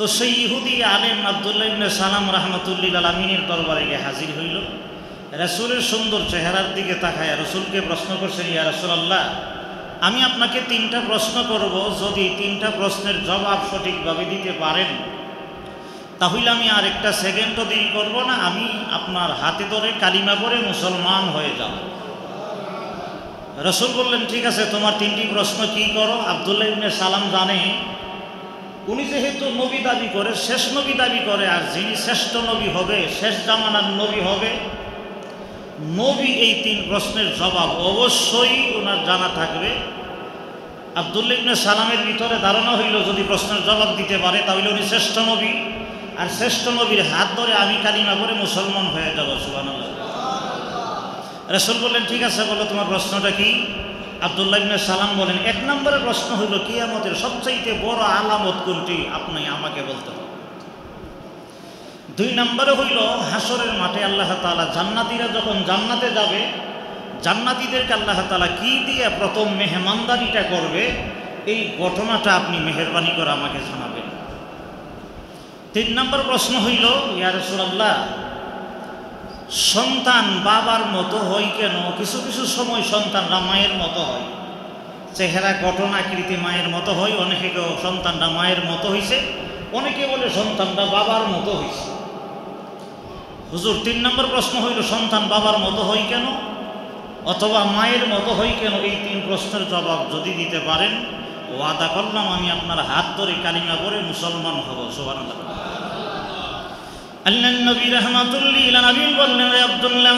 তো সেই ইহুদি আলেম আব্দুল্লাহ ইবনে সালাম রাহমাতুল্লিল আলামিনের দরবারে গিয়ে হাজির হইল। রাসূলের সুন্দর চেহারার দিকে তাকায় রাসূলকে প্রশ্ন করছেন, ইয়া রাসূলুল্লাহ, আমি আপনাকে 3টা প্রশ্ন করব, যদি 3টা প্রশ্নের জবাব সঠিকভাবে দিতে পারেন তাহলে আমি আর একটা সেকেন্ডও দেরি করব না, আমি আপনার হাতে ধরে কালিমা পড়ে মুসলমান হয়ে যাব। রাসূল বললেন, ঠিক আছে, তোমার 3টি প্রশ্ন কি করো। আব্দুল্লাহ ইবনে সালাম জানে উনি যেহেতু নবী দাবি করে, শেষ নবী দাবি করে, আর যিনি শ্রেষ্ঠ নবী হবে, শেষ জামানার নবী হবে, নবী এই 3 প্রশ্নের জবাব অবশ্যই ওনার জানা থাকবে। আব্দুল্লাহ ইবনে সালামের ভিতরে ধারণা হইল যদি প্রশ্নের জবাব দিতে পারে তাহলে উনি শ্রেষ্ঠ নবী, আর শ্রেষ্ঠ নবীর হাত ধরে আমি কালিমা করে মুসলমান হয়ে যাব। সুবহানাল্লাহ। রাসূল বললেন, ঠিক আছে, বলো তোমার প্রশ্নটা কি। আব্দুল্লাহ ইবনে সালাম বলেন, 1 নম্বরের প্রশ্ন হইল কিয়ামতের সবচাইতে বড় আলামত কোনটি, আপনি আমাকে বলতে হবে। 2 নম্বরে হইল হাসরের মাঠে আল্লাহ তাআলা জান্নাতীরা যখন জান্নাতে যাবে, জান্নাতীদেরকে আল্লাহ তাআলা কি দিয়ে প্রথম মেহমানদারিটা করবে, এই ঘটনাটা আপনি মেহেরবানি করে আমাকে জানাবেন। 3 নম্বর প্রশ্ন হইল, ইয়া রাসূলুল্লাহ, সন্তান বাবার মতো হয় কেন? কিছু কিছু সময় সন্তানরা মায়ের মতো হয়, চেহারা গঠন আকৃতি মায়ের মতো হয়, অনেকে সন্তানরা মায়ের মতো হইছে, অনেকে বলে সন্তানরা বাবার মতো হইছে। হুজুর, 3 নম্বর প্রশ্ন হইল সন্তান বাবার মতো হয় কেন অথবা মায়ের মতো হয় কেন, এই 3 প্রশ্নের জবাব যদি দিতে পারেন ওয়াদা করলাম আমি আপনার হাত ধরে কালিমা পড়ে মুসলমান হব। সুবহানাল্লাহ। আল্লাহর নবী রাহমাতুল্লিল আলামিন বললেন, হে আব্দুল্লাহ,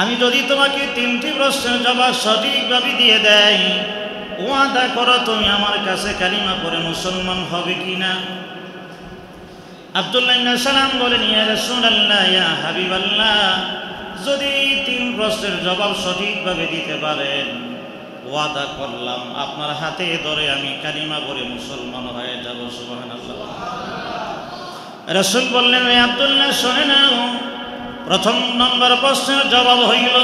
আমি যদি তোমাকে 3টি প্রশ্নের জবাব সঠিকভাবে দিয়ে দেই, ওয়াদা করো তুমি আমার কাছে কালিমা পড়ে মুসলমান হবে কিনা। আব্দুল্লাহ ইবনে সালাম বলেন, ইয়া রাসূলুল্লাহ, ইয়া হাবিবাল্লাহ, যদি 3 প্রশ্নের জবাব সঠিকভাবে দিতে পারেন ওয়াদা করলাম আপনার হাতে ধরে আমি কালিমা পড়ে মুসলমান হয়ে যাব। সুবহানাল্লাহ। রাসূল বললেন, হে আব্দুল্লাহ, শুনে নাও, প্রথম নম্বর প্রশ্নের জবাব হইল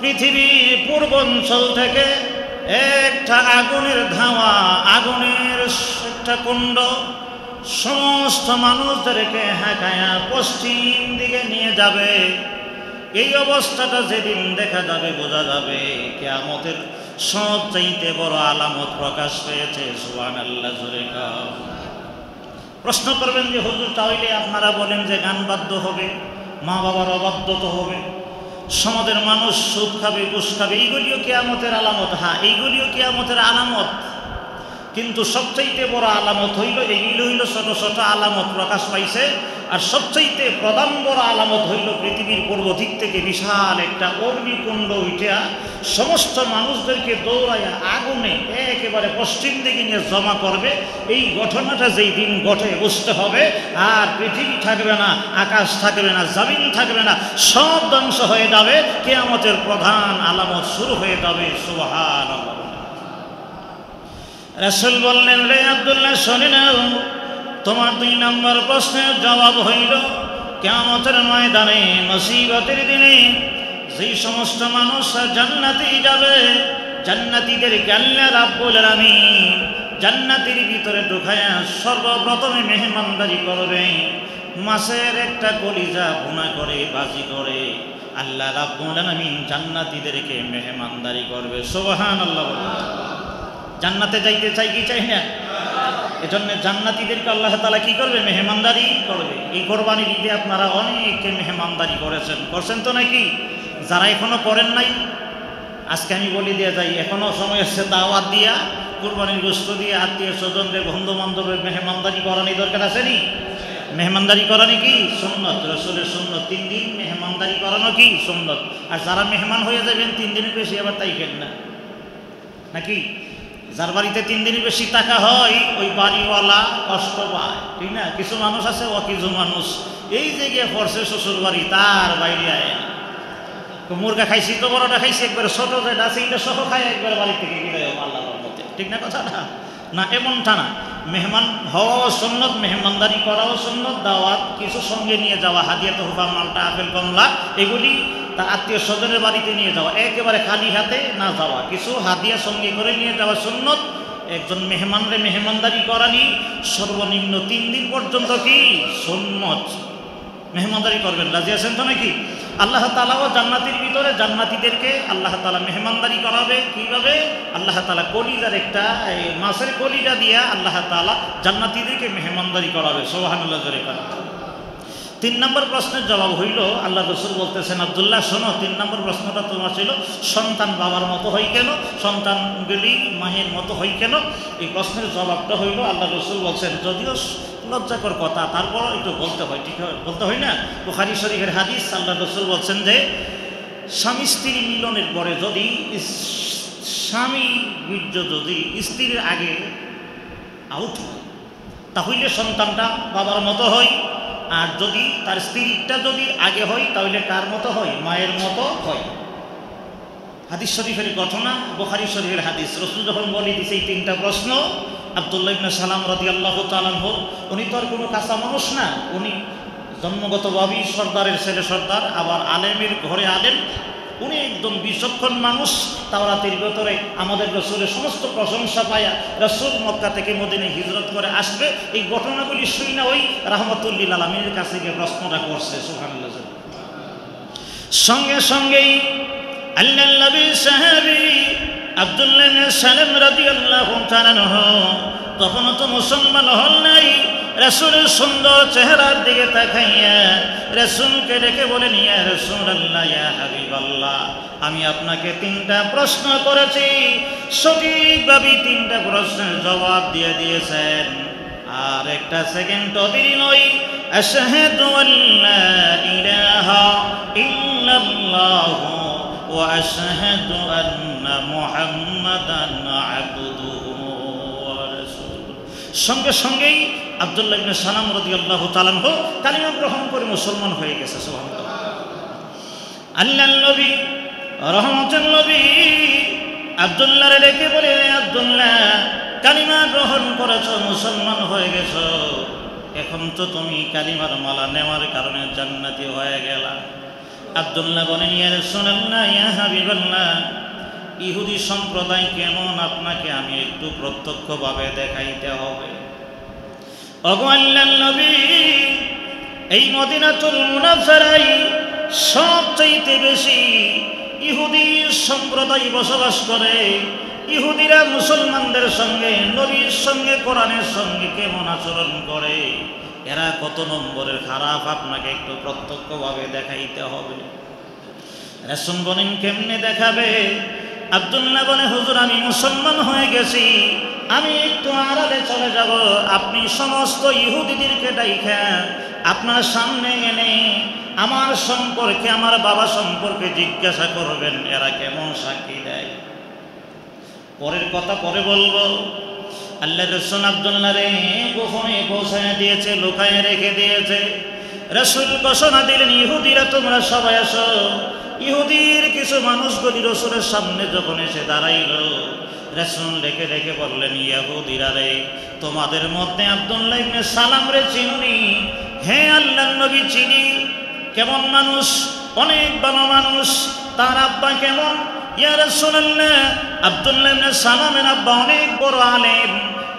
পৃথিবীর পূর্বাঞ্চল থেকে একটা আগুনের ধাওয়া, আগুনের একটা কুণ্ড সমস্ত মানুষদেরকে হাঁকায়া পশ্চিম দিকে নিয়ে যাবে। এই অবস্থাটা যেদিন দেখা যাবে বোঝা যাবে কিয়ামতের সবচাইতে বড় আলামত প্রকাশ পেয়েছে। সুবহানাল্লাহ। জোরে কাও। প্রশ্ন করবেন যে হুজুর, তাহলে আপনারা বলেন যে গান বাদ্য হবে, মা বাবার অবাধ্যত হবে, সমাজের মানুষ সুদ খাবে, ঘুষ খাবে, এইগুলিও কিয়ামতের আলামত। হ্যাঁ, এইগুলিও কিয়ামতের আলামত, কিন্তু সবচাইতে বড় আলামত হইল, এইগুলো হইল ছোট ছোট আলামত প্রকাশ পাইছে। আর সবচাইতে প্রধান বড় আলামত হইল পৃথিবীর পূর্ব দিক থেকে বিশাল একটা অগ্নিকুণ্ড উঠিয়া সমস্ত মানুষদেরকে দৌড়াইয়া আগুনে একেবারে পশ্চিম দিকে নিয়ে জমা করবে। এই ঘটনাটা যেই দিন ঘটে বুঝতে হবে আর পৃথিবী থাকবে না, আকাশ থাকবে না, জমিন থাকবে না, সব ধ্বংস হয়ে যাবে, কিয়ামতের প্রধান আলামত শুরু হয়ে যাবে। সুবহানাল্লাহ। রাসূল বললেন, রে আব্দুল্লাহ, শুনে নাও, তোমার 2 নম্বর প্রশ্নের জবাব হইল কিয়ামতের ময়দানে মুসিবতের দিনে যেই সমস্ত মানুষ জান্নাতে যাবে, জান্নাতীদেরকে আল্লাহ রাব্বুল আলামিন জান্নাতের ভিতরে ঢুকায়া সর্বপ্রথমে মেহমানদারি করবে। মাছের একটা কলিজা ভুনা করে ভাজি করে আল্লাহ রাব্বুল আলামিন জান্নাতীদেরকে মেহমানদারি করবে। সুবহানাল্লাহ। জান্নাতে যাইতে চাই কি চাই না? এজন্য জান্নাতীদেরকে আল্লাহ তাআলা কি করবে? মেহমানদারি করবে। এই কোরবানি ঈদে আপনারা অনেকে মেহমানদারি করছেন তো নাকি? যারা এখনো করেন নাই, আজকে আমি বলি দিয়ে যাই, এখনো সময় আছে দাওয়াত দিয়া কোরবানির গোশত দিয়ে আত্মীয় স্বজনদের বন্ধু বান্ধবের মেহমানদারি করানি দরকার আছে নি? মেহমানদারি করানি কি সুন্নত, রাসূলের সুন্নত। 3 দিন মেহমানদারি করানো কি সুন্নত। আর যারা মেহমান হয়ে যাবেন 3 দিনের বেশি আবার তাই খেন না নাকি? যার বাড়িতে 3 দিনের বেশি টাকা হয় ওই বাড়িওয়ালা কষ্ট পায়, ঠিক না? কিছু মানুষ আছে, কিছু মানুষ এই যে গিয়ে পড়ছে শ্বশুর বাড়ি, তার বাইরে আয় না। মুরগা খাইছি তো বড়টা খাইছি, একবারে ছোট যেটা আছে এটা সহ খায়, একবার বাড়ি থেকে বিদায় আল্লাহর রহমতে, ঠিক না কথা না? না, এমনটা না। মেহমান হওয়াও সুন্নত, মেহমানদারি করাও সুন্নত, দাওয়াত কিছু সঙ্গে নিয়ে যাওয়া, হাদিয়া তোহফা, মালটা, আপেল, কমলা, এগুলি তার আত্মীয় স্বজনের বাড়িতে নিয়ে যাওয়া, একেবারে খালি হাতে না যাওয়া, কিছু হাদিয়া সঙ্গে করে নিয়ে যাওয়া সুন্নত। একজন মেহমানরে মেহমানদারি করানি সর্বনিম্ন 3 দিন পর্যন্ত কি সুন্নত। মেহমানদারি করবেন, রাজি আছেন তো নাকি? আল্লাহ তাআলাও জান্নাতের ভিতরে জান্নাতীদেরকে আল্লাহ তাআলা মেহমানদারি করাবে। কিভাবে? আল্লাহ তাআলা কলিজার একটা মাছের কলিজা দিয়া আল্লাহ তাআলা জান্নাতীদেরকে মেহমানদারি করাবে। সুবহানাল্লাহ জোরে বলেন। 3 নম্বর প্রশ্নের জবাব হইল, আল্লাহ রাসূল বলতেছেন, আব্দুল্লাহ শোনো, 3 নম্বর প্রশ্নটা তোমার ছিল সন্তান বাবার মতো হয় কেন, সন্তানগুলি মায়ের মতো হয় কেন? এই প্রশ্নের জবাবটা হইল, আল্লাহ রাসূল বলছেন, যদিও লজ্জাকর কথা তারপর একটু বলতে হয়, ঠিক বলতে হয় না? বুখারী শরীফের হাদিস, আল্লাহ রাসূল বলছেন যে স্বামী স্ত্রী মিলনের পরে যদি স্বামী বীর্য যদি স্ত্রীর আগে আউট হয় তাহলে সন্তানটা বাবার মতো হয়, আর যদি তার স্ত্রীটা যদি আগে হয় তাহলে কার মতো হয়? মায়ের মতো হয়। হাদিস শরীফের ঘটনা, বুখারী শরীফের হাদিস। রাসূল যখন বলে দিয়েছে এই 3টা প্রশ্ন, আব্দুল্লাহ ইবনে সালাম রাদিয়াল্লাহু তাআলা আনহু, উনি তো আর কোনো কাঁচা মানুষ না, উনি জন্মগতভাবেই সর্দারের ছেলে সর্দার, আবার আলেমের ঘরে আলেম, উনি একদম বিচক্ষণ মানুষ। তাওরাতের ভিতরে আমাদের রাসূলের সমস্ত প্রশংসা পায়া রাসূল মক্কা থেকে মদিনায় হিজরত করে আসবে, এই ঘটনাগুলি শুই না ওই রাহমাতুল লিল আলামিনের কাছে গিয়ে প্রশ্নটা করছে। সুবহানাল্লাহ। সঙ্গে সঙ্গেই আল্লাহর নবী সাহাবী আব্দুল্লাহ ইবনে সালাম রাদিয়াল্লাহু তাআলা আনহু তখনও তো মুসলমান হন নাই, রাসূলের সুন্দর চেহারার দিকে তাকাইয়া রাসূলকে ডেকে বলেন, ইয়া রাসূলুল্লাহ, ইয়া হাবিবাল্লাহ, আমি আপনাকে 3টা প্রশ্ন করেছি, সঠিকভাবে 3টা প্রশ্নের জবাব দিয়ে দিয়েছেন, আর একটা সেকেন্ডও দেরি নয়। আশহাদু আল্লা ইলাহা ইল্লাল্লাহ ওয়া আশহাদু আন্না মুহাম্মাদান আবদুহু ওয়া রাসূলুহু। সঙ্গে সঙ্গেই আব্দুল্লাহ ইবনে সালাম রাদিয়াল্লাহু তাআলা আনহু কালিমা গ্রহণ করে মুসলমান হয়ে গেছে। সুবহানাল্লাহ। আল্লাহর নবী রহমতের নবী আব্দুল্লাহরে ডেকে বলে, আব্দুল্লাহ, কালিমা গ্রহণ করেছো, মুসলমান হয়ে গেছো, এখন তো তুমি কালিমার মালা নেওয়ার কারণে জান্নাতি হয়ে গেলা। আব্দুল্লাহ বলেন, ইয়া রাসূলুল্লাহ, ইয়া হাবিবাল্লাহ, ইহুদি সম্প্রদায় কেমন আপনাকে আমি একটু প্রত্যক্ষভাবে দেখাইতে হবে। ওগো আল্লাহর নবী, এই মদিনাতুল মুনাফফারায় সবচাইতে বেশি ইহুদি সম্প্রদায় বসবাস করে। ইহুদিরা মুসলমানদের সঙ্গে, নবীর সঙ্গে, কোরআনের সঙ্গে কেমন আচরণ করে, এরা কত নম্বরের খারাপ, আপনাকে একটু প্রত্যক্ষভাবে দেখাইতে হবে। রাসূল বলেন, কেমনে দেখাবে? আব্দুল্লাহ বলে, হুজুর, আমি মুসলমান হয়ে গেছি, আমি একটু আড়ালে চলে যাব, আপনি সমস্ত ইহুদিদেরকে ডাইখা আপনার সামনে এনে আমার সম্পর্কে, আমার বাবা সম্পর্কে জিজ্ঞাসা করবেন, এরা কেমন সাক্ষী দেয়। পরের কথা পরে বলবো। আল্লাহর রাসূল আব্দুল্লাহ রে গোপনে পৌঁছায় দিয়েছে, লুকায় রেখে দিয়েছে। রাসূল ঘোষণা দিলেন, ইহুদিরা তোমরা সবাই আসো। ইহুদির কিছু মানুষগুলি রাসূলের সামনে যখন এসে দাঁড়াইল, রাসূল ডেকে ডেকে বললেন, ইহুদিরা রে, তোমাদের মধ্যে আব্দুল্লাহ ইবনে সালাম রে চিনি? হ্যাঁ আল্লাহর নবী চিনি। কেমন মানুষ? অনেক ভালো মানুষ। তার আব্বা কেমন? ইয়া রাসূলুল্লাহ, আব্দুল্লাহ ইবনে সালামের আব্বা অনেক বড় আলেম,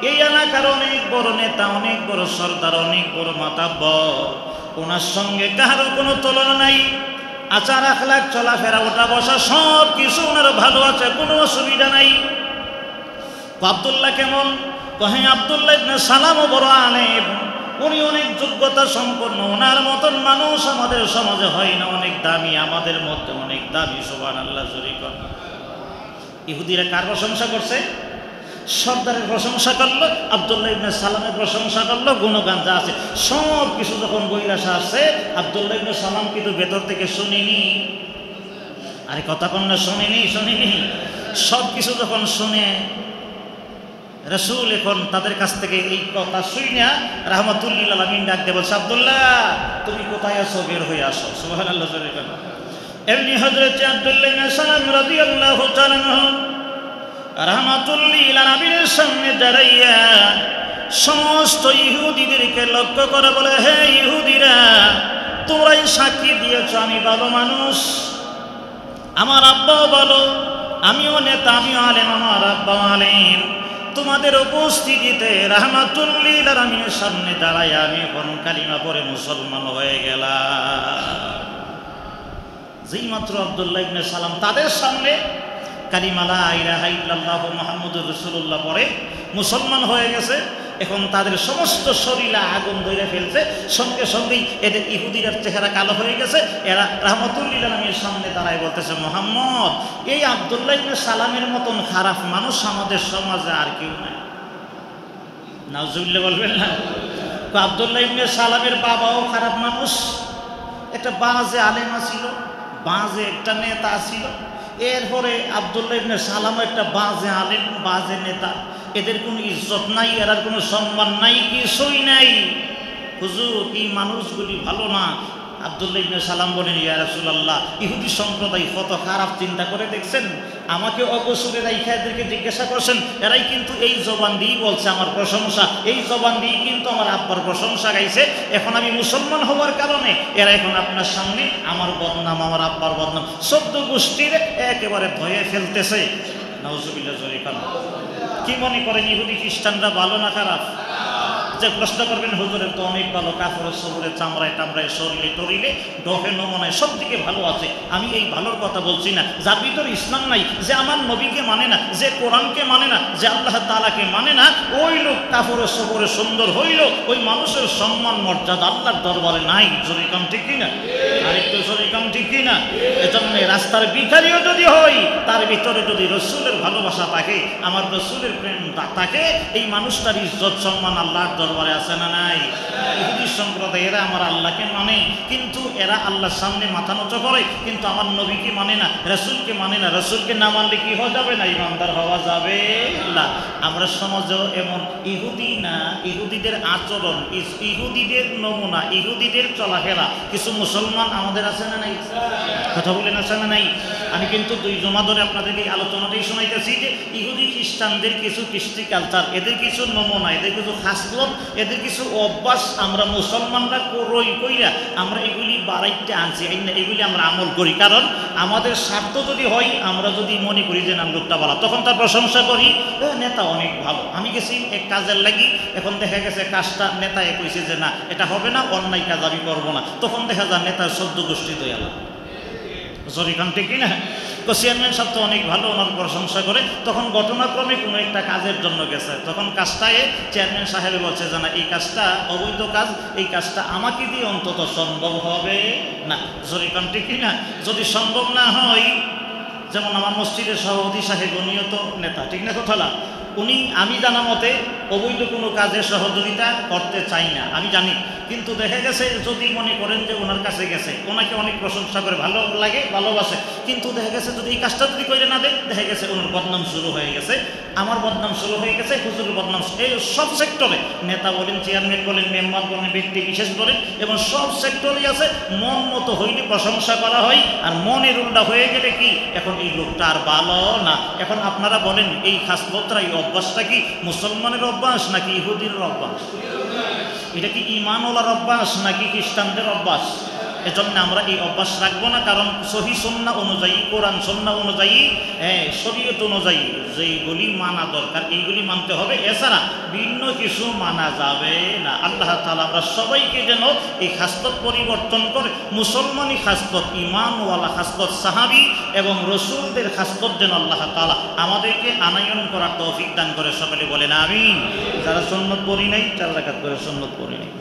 এই এলাকার অনেক বড় নেতা, অনেক বড় সর্দার, অনেক বড় মাতাব্বর। ওনার সঙ্গে কারো কোনো তুলনা নাই। আচার আখলাক, চলাফেরা, ওঠা বসা সব কিছু ওনার ভালো আছে, কোনো অসুবিধা নাই। আব্দুল্লাহ কেমন? কহে আব্দুল্লাহ ইবনে সালামও বড় আলেম, উনি অনেক যোগ্যতা সম্পন্ন, ওনার মতন মানুষ আমাদের সমাজে হয় না, অনেক দামি, আমাদের মধ্যে অনেক দামি। সুবহানাল্লাহ জোরে কর। ইহুদিরা কার প্রশংসা করছে? সর্দারের প্রশংসা করলো, আব্দুল্লাহ ইবনে সালামের প্রশংসা করলো, গুণগান যা আছে সব কিছু যখন বইলাসা আসছে, আব্দুল্লাহ ইবনে সালাম কিন্তু ভেতর থেকে শুনিনি। আরে কথা কন্যা শুনিনি, শুনিনি। সব কিছু যখন শুনে রাসূল এখন তাদের কাছ থেকে এই কথা শুইনা রাহমাতুল লিল আলামিন ডাক দিয়ে বলছে, আব্দুল্লাহ, তুমি কোথায় আছো? বের হয়ে আসো। সুবহানাল্লাহ জোরে বলেন। এমনি হযরত আব্দুল্লাহ ইবনে সালাম রাদিয়াল্লাহু তাআলা আনহু রাহমাতুল লিল আলামিনের সামনে দাঁড়াইয়া সমস্ত ইহুদিদেরকে লক্ষ্য করে বলে, হে ইহুদিরা, তোমরাই সাক্ষী দিয়েছ আমি ভালো মানুষ, আমার আব্বাও ভালো, আমিও নেতা, আমিও আলেম, আমার আব্বাও আলেম। তোমাদের উপস্থিতিতে রাহমাতুল লিল আলামিনের সামনে দাঁড়ায় আমি এখন কালিমা পড়ে মুসলমান হয়ে গেলাম। যেই মাত্র আব্দুল্লাহ ইবনে সালাম তাদের সামনে কালিমা লা ইলাহা ইল্লাল্লাহ মুহাম্মাদুর রাসূলুল্লাহ পড়ে মুসলমান হয়ে গেছে, এখন তাদের সমস্ত শরীরে আগুন ধরে ফেলছে। সঙ্গে সঙ্গেই এদের ইহুদিদের চেহারা কালো হয়ে গেছে। এরা রাহমাতুল লিল আলামিনের সামনে দাঁড়ায় বলতেছে, মুহাম্মদ, এই আব্দুল্লাহ ইবনে সালামের মতন খারাপ মানুষ আমাদের সমাজে আর কেউ নাই। নাউজুবিল্লাহ বলবেন না? আব্দুল্লাহ ইবনে সালামের বাবাও খারাপ মানুষ, একটা বাজে আলেমা ছিল, বাজে একটা নেতা ছিল। এরপরে আব্দুল্লাহ ইবনে সালামও একটা বাজে আলেম, বাজে নেতা। এদের কোনো ইজ্জত নাই, এর কোনো সম্মান নাই, কিছুই নাই। হুজুর, এই মানুষগুলি ভালো না। আব্দুল্লাহ ইবনে সালাম বলেন, ইয়া রাসূলুল্লাহ, ইহুদি সম্প্রদায় কত খারাপ, চিন্তা করে দেখছেন? আমাকে অবসরে রাইখা এদেরকে জিজ্ঞাসা করছেন, এরাই কিন্তু এই জবান দিয়েই বলছে আমার প্রশংসা, এই জবান দিয়েই কিন্তু আমার আব্বার প্রশংসা গাইছে। এখন আমি মুসলমান হওয়ার কারণে এরা এখন আপনার সামনে আমার বদনাম, আমার আব্বার বদনাম 14 গোষ্ঠীর একেবারে ভয়ে ফেলতেছে। নাউজুবিল্লাহ জোরে কান। কি মনে করেন ইহুদি খ্রিস্টানরা ভালো না খারাপ? যে প্রশ্ন করবেন, হুজুরের তো অনেক ভালো, কাপড়ের সবরে চামড়ায় টামড়ায় শরীরে টরিলে ডফে নমনায় সব দিকে ভালো আছে। আমি এই ভালোর কথা বলছি না যার ভিতরে ইসলাম নাই, যে আমার নবীকে মানে না, যে কোরআনকে মানে না, যে আল্লাহ তাআলাকে মানে না, ওই লোক কাপড়ের সবরে সুন্দর হইল, ওই মানুষের সম্মান মর্যাদা আল্লাহর দরবারে নাই। জোরে কাম ঠিক কিনা? আরেকটু জোরে কাম ঠিক কিনা? এজন্য রাস্তার ভিখারিও যদি হই, তার ভিতরে যদি রসুলের ভালোবাসা থাকে, আমার রসুলের প্রেম থাকে, এই মানুষটার ইজ্জত সম্মান আল্লাহর দরবারে আছে না নাই? ইহুদি সম্প্রদায় এরা আমার আল্লাহকে মানে, কিন্তু এরা আল্লাহর সামনে মাথা নত করে, কিন্তু আমার নবীকে মানে না, রসুলকে মানে না। রসুলকে না মানলে কি হওয়া যাবে না? ইমানদার হওয়া যাবে না। আমরা সমাজেও এমন ইহুদি না, ইহুদিদের আচরণ, ইহুদিদের নমুনা, ইহুদিদের চলাফেরা কিছু মুসলমান আমাদের আছে না নাই? কথা বলেন আছে না নাই? আমি কিন্তু 2 জমা ধরে আপনাদেরকে এই আলোচনাটাই শোনাইতেছি যে ইহুদি খ্রিস্টানদের কিছু কৃষ্টি কালচার, এদের কিছু নমুনা, এদের কিছু খাসলত, এদের কিছু অভ্যাস আমরা মুসলমানরা কইরা আমরা এগুলি বাড়াইতে আনছি, এগুলি আমরা আমল করি। কারণ আমাদের স্বার্থ যদি হয়, আমরা যদি মনে করি যে না লোকটা ভালো, তখন তার প্রশংসা করি, নেতা অনেক ভালো। আমি গেছি এক কাজের লাগি, এখন দেখা গেছে কাজটা নেতায় কইছে যে না এটা হবে না, অন্যায় কাজ আমি করবো না, তখন দেখা যায় নেতার 14 গোষ্ঠী দয়ালা। জরিখান ঠিক না? তো চেয়ারম্যান সাহেব তো অনেক ভালো, ওনার প্রশংসা করে। তখন ঘটনাক্রমে কোনো একটা কাজের জন্য গেছে, তখন কাজটায় চেয়ারম্যান সাহেব বলছে যে না এই কাজটা অবৈধ কাজ, এই কাজটা আমাকে দিয়ে অন্তত সম্ভব হবে না। জরিখান ঠিক না? যদি সম্ভব না হয়, যেমন আমার মসজিদের সভাপতি সাহেব, উনিও তো নেতা, ঠিক না কথা না? উনি আমি জানা মতে অবৈধ কোনো কাজে সহযোগিতা করতে চাই না, আমি জানি। কিন্তু দেখা গেছে যদি মনে করেন যে ওনার কাছে গেছে, ওনাকে অনেক প্রশংসা করে, ভালো লাগে, ভালোবাসে, কিন্তু দেখা গেছে যদি এই কাজটা যদি করে না দেয়, দেখা গেছে ওনার বদনাম শুরু হয়ে গেছে, আমার বদনাম শুরু হয়ে গেছে, হুজুরের বদনাম, এই সব সেক্টরে, নেতা বলেন, চেয়ারম্যান বলেন, মেম্বার বলেন, ব্যক্তি বিশেষ বলেন, এবং সব সেক্টরেই আছে। মন মতো হইলে প্রশংসা করা হয়, আর মনের উল্টা হয়ে গেলে কি এখন এই লোকটা আর ভালো না। এখন আপনারা বলেন এই খাসলতরা, এই অভ্যাসটা কি মুসলমানের অভ্যাস নাকি ইহুদির অভ্যাস? এটা কি ঈমানওয়ালার অভ্যাস নাকি খ্রিস্টানদের অভ্যাস? এজন্য আমরা এই অভ্যাস রাখবো না, কারণ সহি সুন্নাহ অনুযায়ী, কোরআন সুন্নাহ অনুযায়ী, শরীয়ত অনুযায়ী যেইগুলি মানা দরকার এইগুলি মানতে হবে, এছাড়া ভিন্ন কিছু মানা যাবে না। আল্লাহ তাআলা আমরা সবাইকে যেন এই খাসলত পরিবর্তন করে মুসলমানি খাসলত, ঈমানওয়ালা খাসলত, সাহাবী এবং রসুলদের খাসলত যেন আল্লাহ তাআলা আমাদেরকে আনায়ন করার তৌফিক দান করে। সকলে বলেন আমিন। যারা সুন্নত পড়ি নাই 4 রাকাত করে সুন্নত পড়ি নাই।